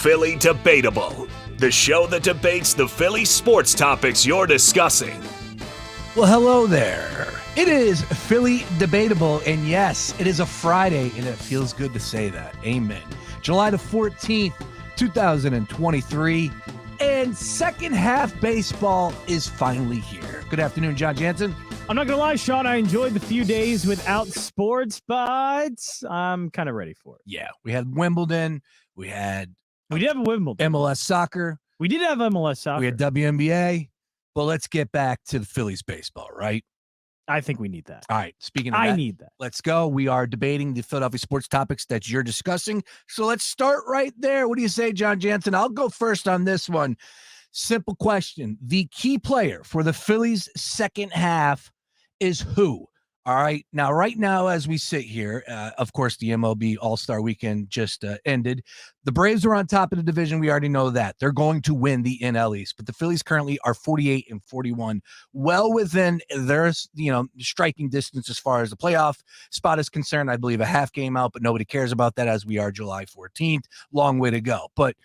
Philly Debatable, the show that debates the Philly sports topics you're discussing. Well, hello there. It is Philly Debatable, and yes, it is a Friday, and it feels good to say that. Amen. July the 14th, 2023, and second half baseball is finally here. Good afternoon, John Jansen. I'm not going to lie, Sean, I enjoyed the few days without sports, but I'm kind of ready for it. Yeah, we had Wimbledon. We did have a Wimbledon. MLS soccer. We did have MLS soccer. We had WNBA. But let's get back to the Phillies baseball, right? I think we need that. All right, speaking of that, I need that. Let's go. We are debating the Philadelphia sports topics that you're discussing. So let's start right there. What do you say, John Jansen? I'll go first on this one. Simple question. The key player for the Phillies' second half is who? All right. Now, right now, as we sit here, of course, the MLB All-Star Weekend just ended. The Braves are on top of the division. We already know that. They're going to win the NL East. But the Phillies currently are 48-41, well within their, striking distance as far as the playoff spot is concerned. I believe a half game out, but nobody cares about that as we are July 14th. Long way to go. But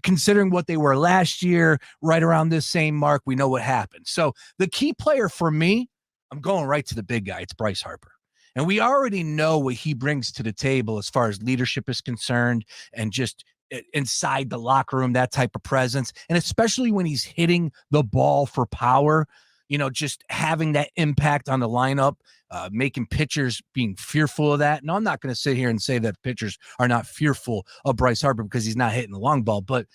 considering what they were last year, right around this same mark, we know what happened. So the key player for me, I'm going right to the big guy. It's Bryce Harper. And we already know what he brings to the table as far as leadership is concerned and just inside the locker room, that type of presence. And especially when he's hitting the ball for power, just having that impact on the lineup, making pitchers being fearful of that. No, I'm not going to sit here and say that pitchers are not fearful of Bryce Harper because he's not hitting the long ball, but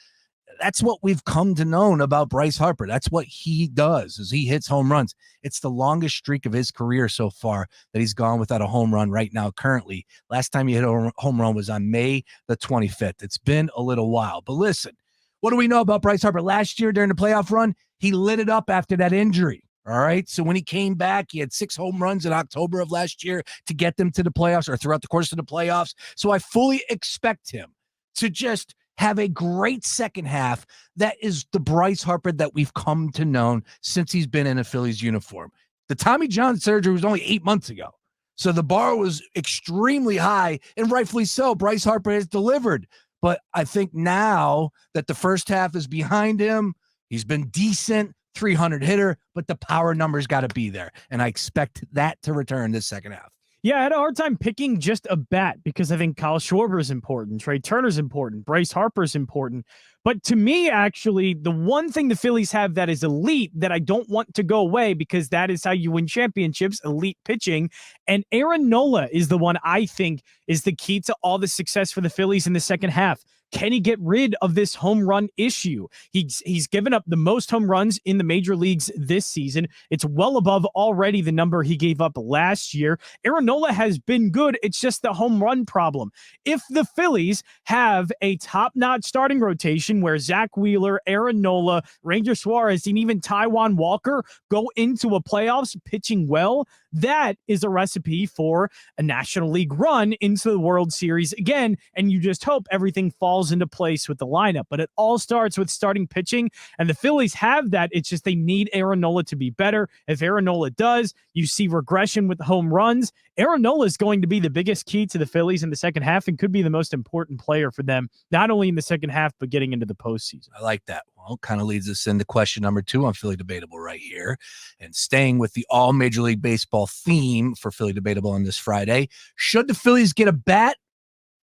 that's what we've come to know about Bryce Harper. That's what he does, is he hits home runs. It's the longest streak of his career so far that he's gone without a home run right now currently. Last time he hit a home run was on May the 25th. It's been a little while. But listen, what do we know about Bryce Harper? Last year during the playoff run, he lit it up after that injury. All right. So when he came back, he had 6 home runs in October of last year to get them to the playoffs or throughout the course of the playoffs. So I fully expect him to just have a great second half. That is the Bryce Harper that we've come to know since he's been in a Phillies uniform. The Tommy John surgery was only 8 months ago. So the bar was extremely high, and rightfully so. Bryce Harper has delivered. But I think now that the first half is behind him, he's been decent, 300 hitter, but the power numbers got to be there. And I expect that to return this second half. Yeah, I had a hard time picking just a bat because I think Kyle Schwarber is important, Trey Turner's important, Bryce Harper's important. But to me, actually, the one thing the Phillies have that is elite that I don't want to go away because that is how you win championships, elite pitching. And Aaron Nola is the one I think is the key to all the success for the Phillies in the second half. Can he get rid of this home run issue? He's given up the most home runs in the major leagues this season. It's well above already the number he gave up last year. Aaron Nola has been good. It's just the home run problem. If the Phillies have a top-notch starting rotation where Zach Wheeler, Aaron Nola, Ranger Suarez, and even Taijuan Walker go into a playoffs pitching well, that is a recipe for a National League run into the World Series again, and you just hope everything falls into place with the lineup. But it all starts with starting pitching, and the Phillies have that. It's just they need Aaron Nola to be better. If Aaron Nola does, you see regression with the home runs. Aaron Nola is going to be the biggest key to the Phillies in the second half and could be the most important player for them, not only in the second half, but getting into the postseason. I like that. Well, kind of leads us into question number 2 on Philly Debatable right here. And staying with the all Major League Baseball theme for Philly Debatable on this Friday, should the Phillies get a bat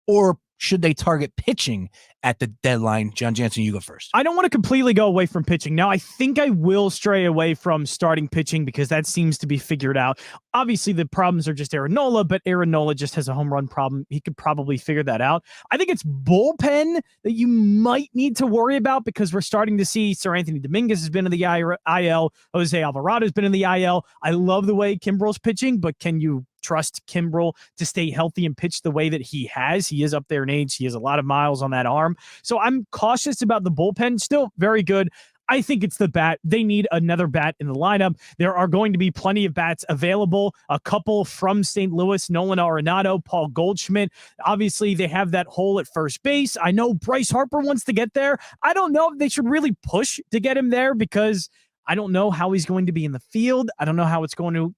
or should they target pitching at the deadline? John Jansen, you go first. I don't want to completely go away from pitching. Now, I think I will stray away from starting pitching because that seems to be figured out. Obviously, the problems are just Aaron Nola, but Aaron Nola just has a home run problem. He could probably figure that out. I think it's bullpen that you might need to worry about because we're starting to see Sir Anthony Dominguez has been in the IL. Jose Alvarado has been in the IL. I love the way Kimbrel's pitching, but can you trust Kimbrel to stay healthy and pitch the way that he has? He is up there in age. He has a lot of miles on that arm. So I'm cautious about the bullpen. Still very good. I think it's the bat. They need another bat in the lineup. There are going to be plenty of bats available. A couple from St. Louis, Nolan Arenado, Paul Goldschmidt. Obviously, they have that hole at first base. I know Bryce Harper wants to get there. I don't know if they should really push to get him there because I don't know how he's going to be in the field. I don't know how it's going to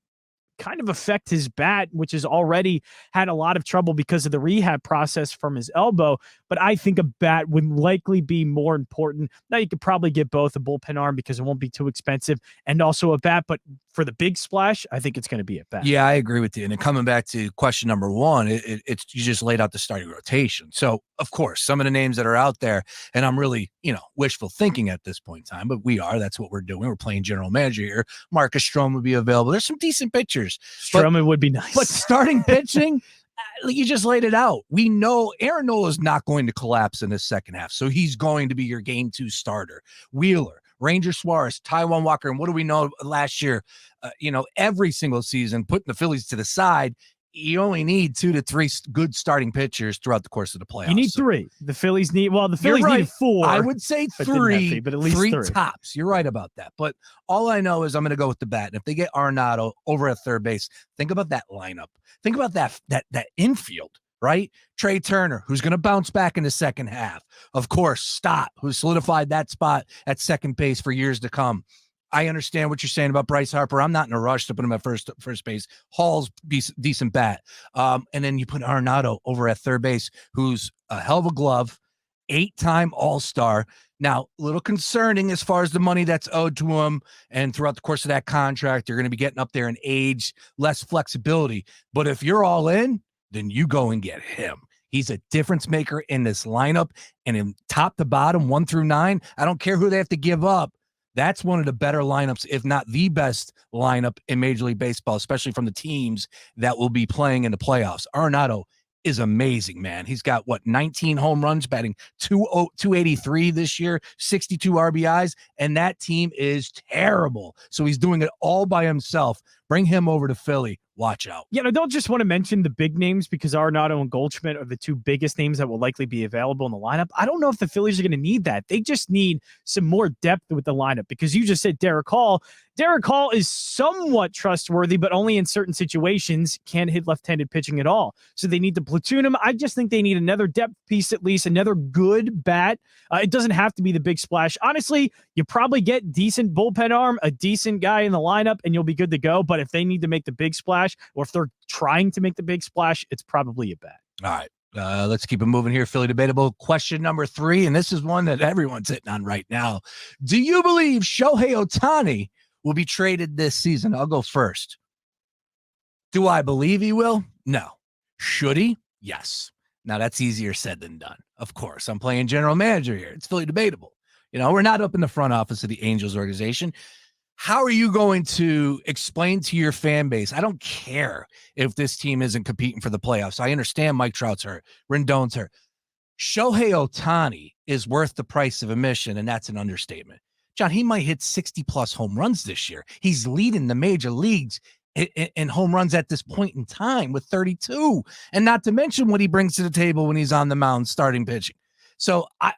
kind of affect his bat, which has already had a lot of trouble because of the rehab process from his elbow. but I think a bat would likely be more important. Now, you could probably get both a bullpen arm because it won't be too expensive and also a bat, but for the big splash, I think it's going to be a bat. Yeah, I agree with you. And then coming back to question number one, it's you just laid out the starting rotation. So, of course, some of the names that are out there, and I'm really, wishful thinking at this point in time, but that's what we're doing. We're playing general manager here. Marcus Stroman would be available. There's some decent pitchers. Stroman would be nice. But starting pitching, you just laid it out. We know Aaron Nola is not going to collapse in the second half, so he's going to be your game 2 starter. Wheeler, Ranger Suarez, Taijuan Walker, and what do we know last year? Every single season, putting the Phillies to the side, you only need 2 to 3 good starting pitchers throughout the course of the playoffs. You need 3. The Phillies need, needed 4. I would say 3, but at least 3 tops. You're right about that. But all I know is I'm going to go with the bat. And if they get Arenado over at third base, think about that lineup. Think about that infield, right? Trey Turner, who's going to bounce back in the second half. Of course, Stott, who solidified that spot at second base for years to come. I understand what you're saying about Bryce Harper. I'm not in a rush to put him at first base. Hall's decent bat. And then you put Arenado over at third base, who's a hell of a glove, 8-time All-Star. Now, a little concerning as far as the money that's owed to him. And throughout the course of that contract, you're going to be getting up there in age, less flexibility. But if you're all in, then you go and get him. He's a difference maker in this lineup. And in top to bottom, 1 through 9, I don't care who they have to give up. That's one of the better lineups, if not the best lineup in Major League Baseball, especially from the teams that will be playing in the playoffs. Arenado is amazing, man. He's got 19 home runs, batting 283 this year, 62 RBIs, and that team is terrible. So he's doing it all by himself. Bring him over to Philly. Watch out. Yeah, I don't just want to mention the big names because Arenado and Goldschmidt are the 2 biggest names that will likely be available in the lineup. I don't know if the Phillies are going to need that. They just need some more depth with the lineup because you just said Derek Hall. Derek Hall is somewhat trustworthy, but only in certain situations, can't hit left-handed pitching at all. So they need to platoon him. I just think they need another depth piece, at least another good bat. It doesn't have to be the big splash. Honestly, you probably get decent bullpen arm, a decent guy in the lineup, and you'll be good to go. But if they need to make the big splash, or if they're trying to make the big splash, it's probably a bat. All right. Let's keep it moving here. Philly Debatable question number 3, and this is one that everyone's hitting on right now. Do you believe Shohei Ohtani will be traded this season? I'll go first. Do I believe he will? No. Should he? Yes. Now, that's easier said than done. Of course, I'm playing general manager here. It's Philly Debatable. We're not up in the front office of the Angels organization. How are you going to explain to your fan base? I don't care if this team isn't competing for the playoffs. I understand Mike Trout's hurt. Rendon's hurt. Shohei Ohtani is worth the price of admission, and that's an understatement. John, he might hit 60-plus home runs this year. He's leading the major leagues in home runs at this point in time with 32, and not to mention what he brings to the table when he's on the mound starting pitching. So I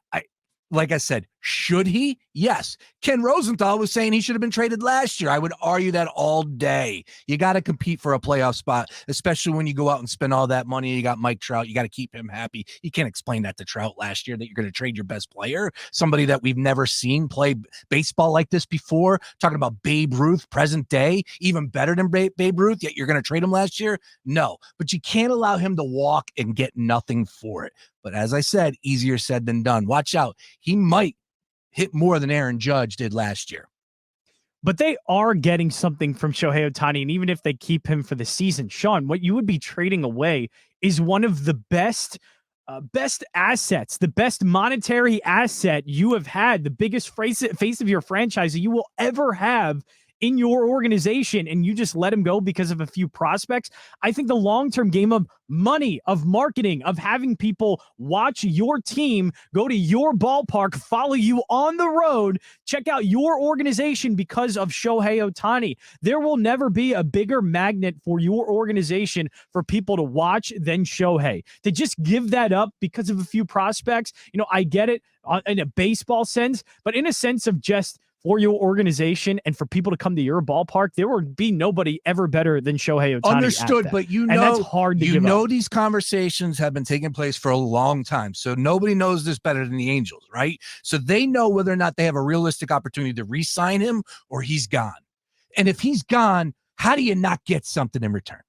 like I said, should he? Yes. Ken Rosenthal was saying he should have been traded last year. I would argue that all day. You got to compete for a playoff spot, especially when you go out and spend all that money. You got Mike Trout. You got to keep him happy. You can't explain that to Trout last year that you're going to trade your best player, somebody that we've never seen play baseball like this before. Talking about Babe Ruth, present day, even better than Babe Ruth, yet you're going to trade him last year? No, but you can't allow him to walk and get nothing for it. But as I said, easier said than done. Watch out. He might hit more than Aaron Judge did last year. But they are getting something from Shohei Ohtani, and even if they keep him for the season, Sean, what you would be trading away is one of the best assets, the best monetary asset you have had, the biggest face of your franchise that you will ever have in your organization, and you just let him go because of a few prospects. I think the long-term game of money, of marketing, of having people watch your team, go to your ballpark, follow you on the road, check out your organization because of Shohei Ohtani. There will never be a bigger magnet for your organization for people to watch than Shohei. To just give that up because of a few prospects, I get it in a baseball sense, but in a sense of just for your organization and for people to come to your ballpark, there would be nobody ever better than Shohei Ohtani. Understood, but and that's hard to give up. These conversations have been taking place for a long time, so nobody knows this better than the Angels, right? So they know whether or not they have a realistic opportunity to re-sign him or he's gone. And if he's gone, how do you not get something in return?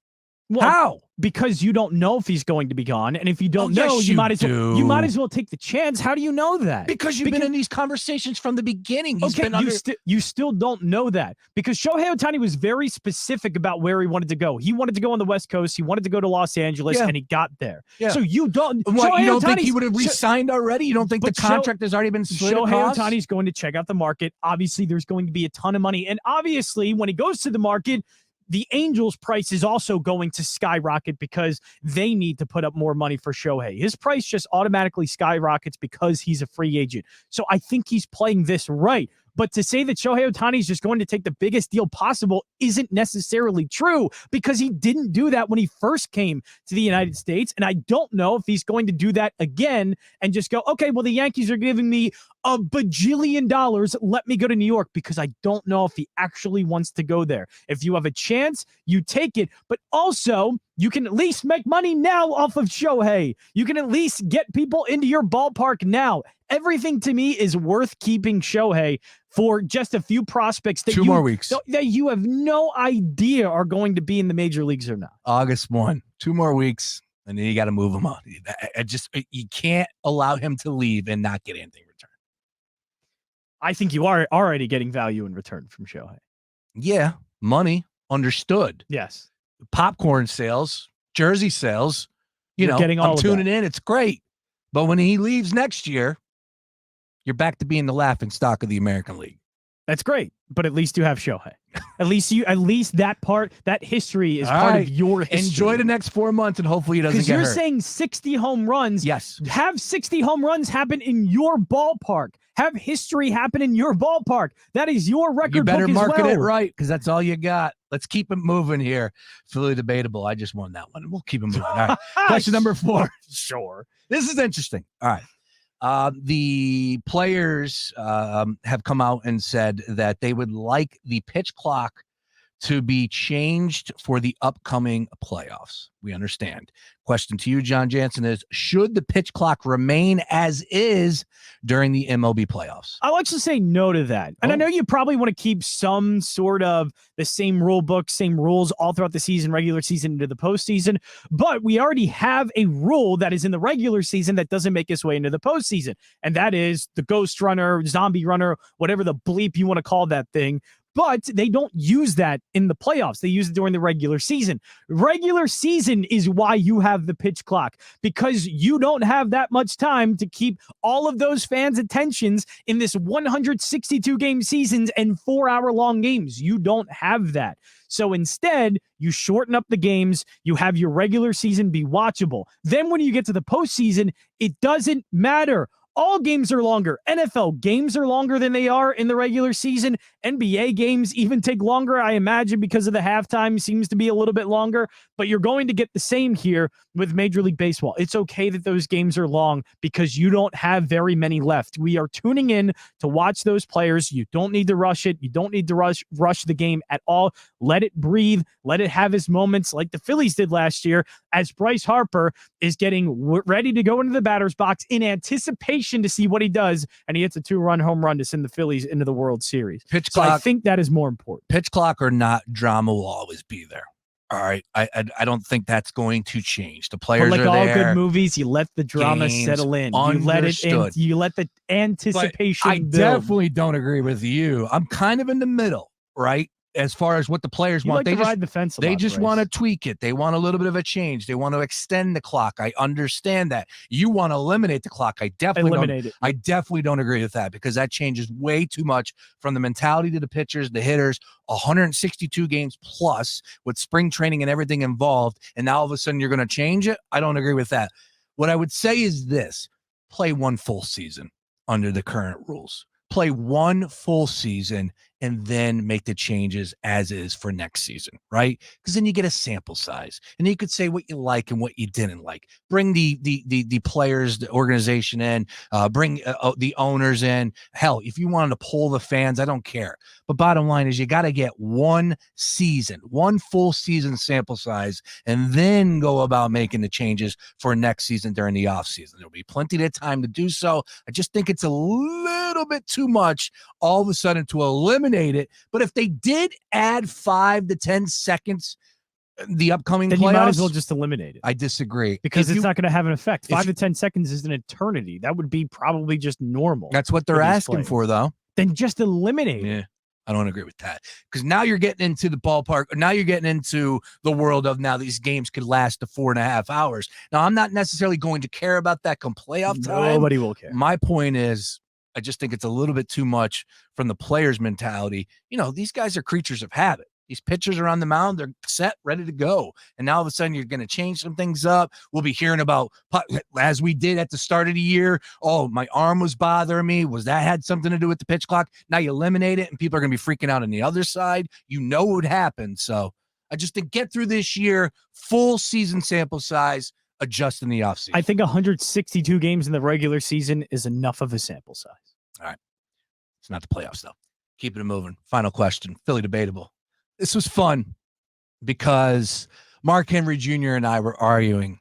Well, How? Because you don't know if he's going to be gone, and if you don't know, yes, you might as well take the chance. How do you know that? Because you've been in these conversations from the beginning. You still don't know that because Shohei Ohtani was very specific about where he wanted to go. He wanted to go on the West Coast. He wanted to go to Los Angeles, and he got there. Yeah. So you don't. What, you don't think he would have re-signed already? You don't think the contract has already been slid across? Shohei Ohtani's going to check out the market. Obviously, there's going to be a ton of money, and obviously, when he goes to the market, the Angels' price is also going to skyrocket because they need to put up more money for Shohei. His price just automatically skyrockets because he's a free agent. So I think he's playing this right. But to say that Shohei Ohtani is just going to take the biggest deal possible isn't necessarily true because he didn't do that when he first came to the United States. And I don't know if he's going to do that again and just go, okay, well, the Yankees are giving me $1 bajillion. Let me go to New York, because I don't know if he actually wants to go there. If you have a chance, you take it. But also, you can at least make money now off of Shohei. You can at least get people into your ballpark now. Everything to me is worth keeping Shohei for just a few prospects that 2 more weeks that you have no idea are going to be in the major leagues or not. August 1, 2 more weeks, and then you got to move him on. You can't allow him to leave and not get anything in return. I think you are already getting value in return from Shohei. Yeah, money, understood. Yes. Popcorn sales, jersey sales, You're getting all I'm tuning in. It's great. But when he leaves next year, you're back to being the laughing stock of the American League. That's great, but at least you have Shohei. At least that history is part of your history. Enjoy the next 4 months, and hopefully he doesn't get hurt. Because you're saying 60 home runs. Yes. Have 60 home runs happen in your ballpark. Have history happen in your ballpark. That is your record. You better book market as well. it right, because that's all you got. Let's keep it moving here. Philly Debatable. I just won that one. We'll keep it moving. All right. Question number 4. Sure. This is interesting. All right. The players have come out and said that they would like the pitch clock to be changed for the upcoming playoffs. We understand. Question to you, John Jansen, is should the pitch clock remain as is during the MLB playoffs? I like to say no to that. And I know you probably want to keep some sort of the same rule book, same rules all throughout the season, regular season into the postseason. But we already have a rule that is in the regular season that doesn't make its way into the postseason. And that is the ghost runner, zombie runner, whatever the bleep you want to call that thing. But they don't use that in the playoffs. They use it during the regular season. Regular season is why you have the pitch clock, because you don't have that much time to keep all of those fans' attentions in this 162-game seasons and 4-hour-long games. You don't have that. So instead, you shorten up the games. You have your regular season be watchable. Then when you get to the postseason, it doesn't matter. All games are longer. NFL games are longer than they are in the regular season. NBA games even take longer, I imagine, because of the halftime seems to be a little bit longer. But you're going to get the same here with Major League Baseball. It's okay that those games are long because you don't have very many left. We are tuning in to watch those players. You don't need to rush it. You don't need to rush the game at all. Let it breathe. Let it have its moments like the Phillies did last year as Bryce Harper is getting ready to go into the batter's box in anticipation to see what he does, and he hits a 2-run home run to send the Phillies into the World Series. Pitch clock, I think that is more important. Pitch clock or not, drama will always be there. All right, I don't think that's going to change. The players but like are all there. Good movies, you let the drama settle in. You let it in. You let the anticipation. But I definitely don't agree with you. I'm kind of in the middle, right? As far as what the players want, they ride the fence. They just want to tweak it. They want a little bit of a change. They want to extend the clock. I understand that. You want to eliminate the clock. I definitely don't agree with that, because that changes way too much from the mentality to the pitchers, the hitters. 162 games plus with spring training and everything involved, and now all of a sudden you're going to change it. I don't agree with that. What I would say is this: play one full season under the current rules. Play one full season and then make the changes as is for next season, right? Because then you get a sample size, and you could say what you like and what you didn't like. Bring the players, the organization in, bring the owners in. Hell, if you wanted to pull the fans, I don't care. But bottom line is you got to get one full season sample size, and then go about making the changes for next season during the off season. There'll be plenty of time to do so. I just think it's a little bit too much all of a sudden to eliminate it. But if they did add 5 to 10 seconds the upcoming then playoffs, you might as well just eliminate it. I disagree. Because it's not going to have an effect. 5 to 10 seconds is an eternity. That would be probably just normal. That's what they're asking for, though. Then just eliminate it. Yeah, I don't agree with that. Because now you're getting into the ballpark. Now you're getting into the world of now these games could last to 4.5 hours. Now, I'm not necessarily going to care about that come playoff time. Nobody will care. My point is, I just think it's a little bit too much from the players' mentality. You know, these guys are creatures of habit. These pitchers are on the mound. They're set, ready to go. And now all of a sudden you're going to change some things up. We'll be hearing about, as we did at the start of the year, oh, my arm was bothering me. That had something to do with the pitch clock? Now you eliminate it, and people are going to be freaking out on the other side. You know what would happen. So I just think get through this year, full season sample size, adjust in the offseason. I think 162 games in the regular season is enough of a sample size. All right. It's not the playoffs, though. Keeping it moving. Final question. Philly Debatable. This was fun because Mark Henry Jr. and I were arguing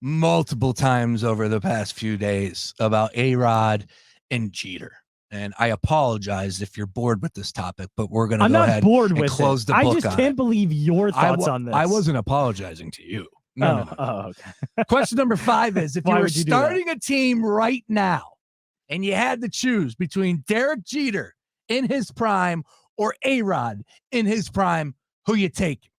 multiple times over the past few days about A-Rod and Jeter. And I apologize if you're bored with this topic, but we're going to go ahead and close the book on it. I just can't believe your thoughts on this. I wasn't apologizing to you. No. Okay. Question number 5 is, if you were starting a team right now and you had to choose between Derek Jeter in his prime or A-Rod in his prime, who you take?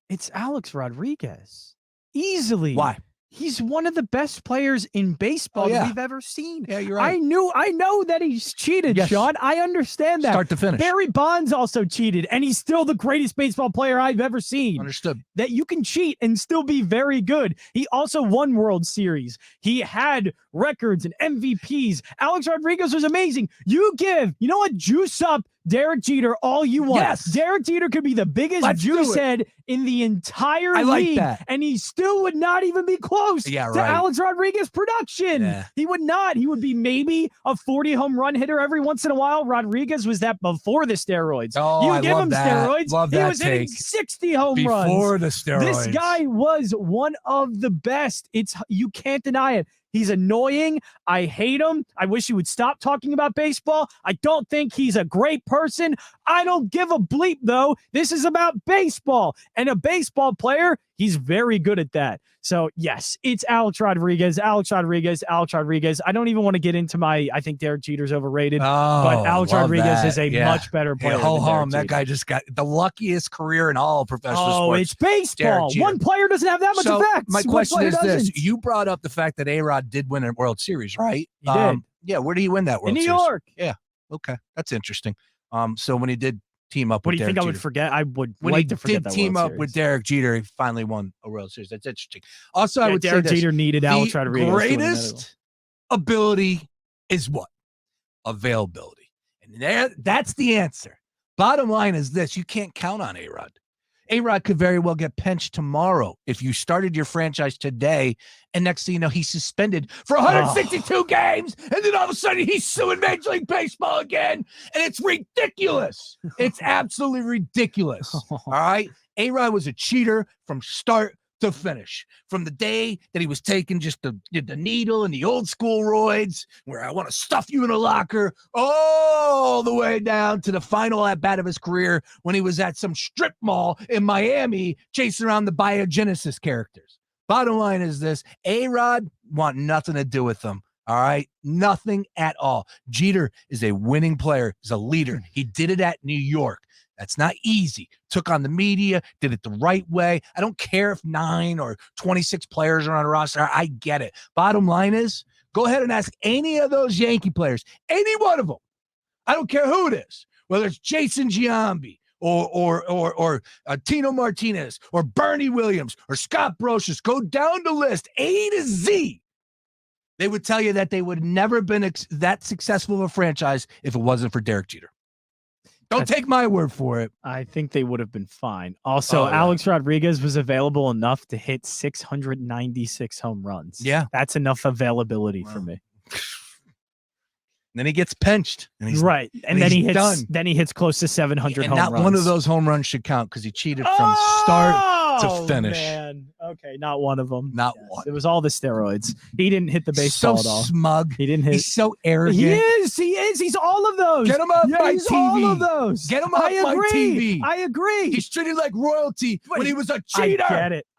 It's Alex Rodriguez. Easily. Why? He's one of the best players in baseball that we've ever seen. Yeah, you're right. I know that he's cheated, yes. Sean. I understand that. Start to finish. Barry Bonds also cheated, and he's still the greatest baseball player I've ever seen. Understood. That you can cheat and still be very good. He also won World Series. He had records and MVPs. Alex Rodriguez was amazing. You know what? Juice up Derek Jeter all you want. Yes. Derek Jeter could be the biggest juice head in the entire league, and he still would not even be close to Alex Rodriguez production. Yeah. He would not. He would be maybe a 40 home run hitter every once in a while. Rodriguez was that before the steroids. Oh, you give him steroids. Love that he was hitting 60 home runs before the steroids. This guy was one of the best. You can't deny it. He's annoying. I hate him. I wish he would stop talking about baseball. I don't think he's a great person. I don't give a bleep, though. This is about baseball. And a baseball player, he's very good at that. So, yes, it's Alex Rodriguez. I don't even want to get into I think Derek Jeter's overrated. But Alex Rodriguez is a much better player. That guy just got the luckiest career in all professional sports. Oh, it's baseball. One player doesn't have that much effect. My question is this. You brought up the fact that A-Rod did win a World Series, right? He did. Yeah, where did he win that World Series? In New York. Yeah. Okay. That's interesting. So when he did team up with Derek Jeter. What do you think I would forget? I would like to forget that. When he did team up with Derek Jeter, he finally won a World Series. That's interesting. Also, I would say Derek Jeter needed Alex Rodriguez. The greatest ability is what? Availability. And that's the answer. Bottom line is this. You can't count on A-Rod. A-Rod could very well get benched tomorrow if you started your franchise today, and next thing you know, he's suspended for 162 games, and then all of a sudden he's suing Major League Baseball again, and it's ridiculous. It's absolutely ridiculous. All right? A-Rod was a cheater from start to finish. From the day that he was taking just the needle and the old school roids, where I want to stuff you in a locker, all the way down to the final at bat of his career when he was at some strip mall in Miami chasing around the biogenesis characters. Bottom line is this: A-Rod want nothing to do with them. All right? Nothing at all. Jeter is a winning player. He's a leader. He did it at New York. That's not easy. Took on the media, did it the right way. I don't care if 9 or 26 players are on a roster. I get it. Bottom line is, go ahead and ask any of those Yankee players, any one of them. I don't care who it is, whether it's Jason Giambi or Tino Martinez or Bernie Williams or Scott Brosius. Go down the list, A to Z. They would tell you that they would never have been that successful of a franchise if it wasn't for Derek Jeter. Don't take my word for it. I think they would have been fine. Also, Alex Rodriguez was available enough to hit 696 home runs. Yeah. That's enough availability for me. Then he gets benched. And he's right. And then he hits close to 700 home runs. Not one of those home runs should count because he cheated from start to finish. Man. Okay, not one of them. Not one. It was all the steroids. He didn't hit the baseball so at all. Smug. He didn't hit. He's so arrogant. He is. He's all of those. Get him off my he's TV. all of those. Get him off my TV. I agree. He's treated like royalty when he was a cheater.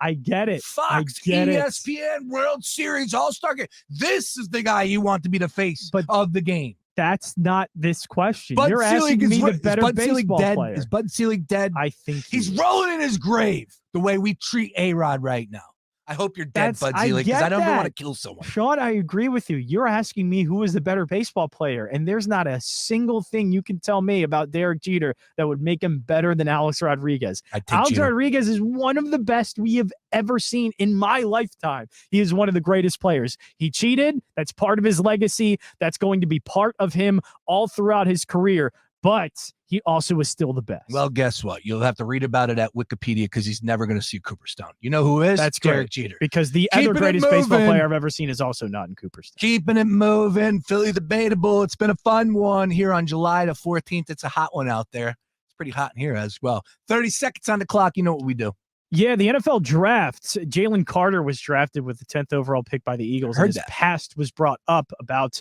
I get it. Fox, I get ESPN, World Series, All-Star Game. This is the guy you want to be the face of the game. That's not this question. Bud You're Selig asking me the better baseball dead? player. Is Bud Selig dead? I think he's rolling in his grave the way we treat A-Rod right now. I hope you're dead, Bud Selig, because I don't want to kill someone. Sean, I agree with you. You're asking me who is the better baseball player, and there's not a single thing you can tell me about Derek Jeter that would make him better than Alex Rodriguez. Alex Rodriguez is one of the best we have ever seen in my lifetime. He is one of the greatest players. He cheated. That's part of his legacy. That's going to be part of him all throughout his career. But he also is still the best. Well, guess what? You'll have to read about it at Wikipedia because he's never going to see Cooperstown. You know who is? That's Derek Jeter. Because the other greatest baseball player I've ever seen is also not in Cooperstown. Keeping it moving. Philly Debatable. It's been a fun one here on July the 14th. It's a hot one out there. It's pretty hot in here as well. 30 seconds on the clock. You know what we do. Yeah, the NFL drafts. Jalen Carter was drafted with the 10th overall pick by the Eagles. His past was brought up about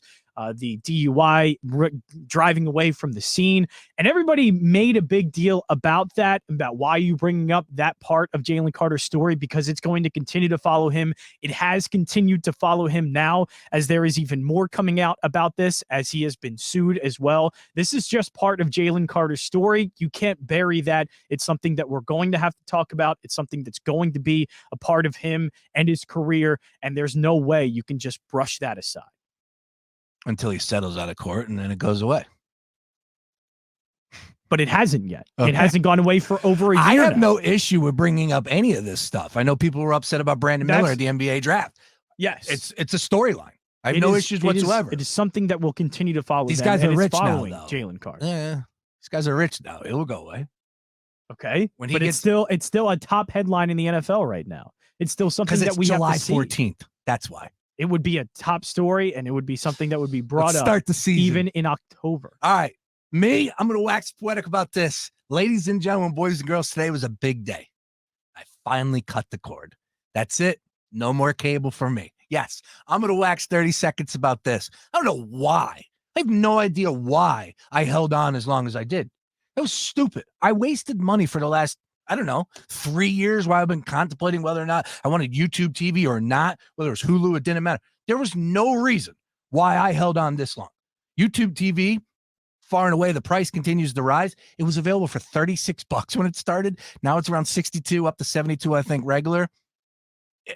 the DUI, driving away from the scene. And everybody made a big deal about that, about why you bringing up that part of Jalen Carter's story, because it's going to continue to follow him. It has continued to follow him now, as there is even more coming out about this, as he has been sued as well. This is just part of Jalen Carter's story. You can't bury that. It's something that we're going to have to talk about. It's something that's going to be a part of him and his career. And there's no way you can just brush that aside. Until he settles out of court, and then it goes away. But it hasn't yet. Okay. It hasn't gone away for over a year. I have now. no issue with bringing up any of this stuff. I know people were upset about Brandon Miller at the NBA draft. Yes. It's a storyline. I have no issues whatsoever. It is something that will continue to follow. These guys are rich now, though. Jalen Carter. Yeah. These guys are rich now. It will go away. Okay. It's still a top headline in the NFL right now. It's still something that we July have to see. 14th. That's why. It would be a top story, and it would be something that would be brought up start the season. Even in October. All right. I'm going to wax poetic about this. Ladies and gentlemen, boys and girls, today was a big day. I finally cut the cord. That's it. No more cable for me. Yes, I'm going to wax 30 seconds about this. I don't know why. I have no idea why I held on as long as I did. It was stupid. I wasted money for the last 3 years while I've been contemplating whether or not I wanted YouTube TV or not, whether it was Hulu, it didn't matter. There was no reason why I held on this long. YouTube TV, far and away, the price continues to rise. It was available for $36 when it started. Now it's around 62 up to 72, I think, regular.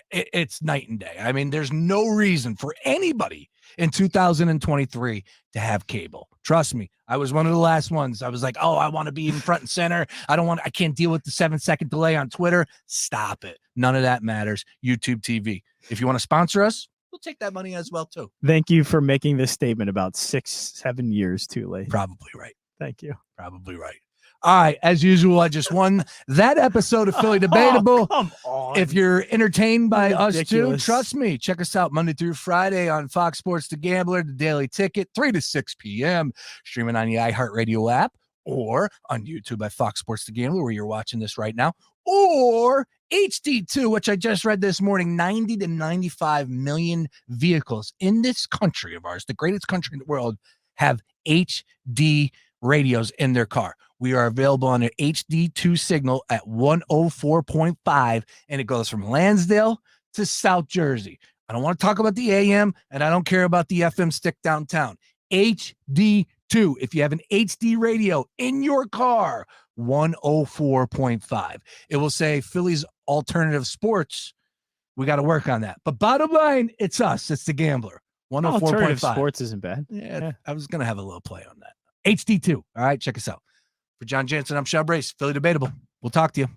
It's night and day. I mean, there's no reason for anybody in 2023 to have cable. Trust me, I was one of the last ones. I was like, I want to be in front and center. I can't deal with the 7-second delay on Twitter. Stop it. None of that matters. YouTube TV. If you want to sponsor us, we'll take that money as well, too. Thank you for making this statement about 6-7 years too late. Probably right. Thank you. Probably right. All right, as usual, I just won that episode of Philly Debatable. Come on. If you're entertained by us too, trust me, check us out Monday through Friday on Fox Sports The Gambler, The Daily Ticket, 3 to 6 p.m., streaming on the iHeartRadio app or on YouTube at Fox Sports The Gambler, where you're watching this right now, or HD2, which I just read this morning, 90 to 95 million vehicles in this country of ours, the greatest country in the world, have HD radios in their car. We are available on an HD2 signal at 104.5, and it goes from Lansdale to South Jersey. I don't want to talk about the AM, and I don't care about the FM stick downtown. HD2. If you have an HD radio in your car, 104.5. It will say Phillies Alternative Sports. We got to work on that. But bottom line, it's us. It's the Gambler. 104.5. Alternative Sports isn't bad. Yeah, I was going to have a little play on that. HD2. All right, check us out. For John Jansen, I'm Shaw Brace, Philly Debatable. We'll talk to you.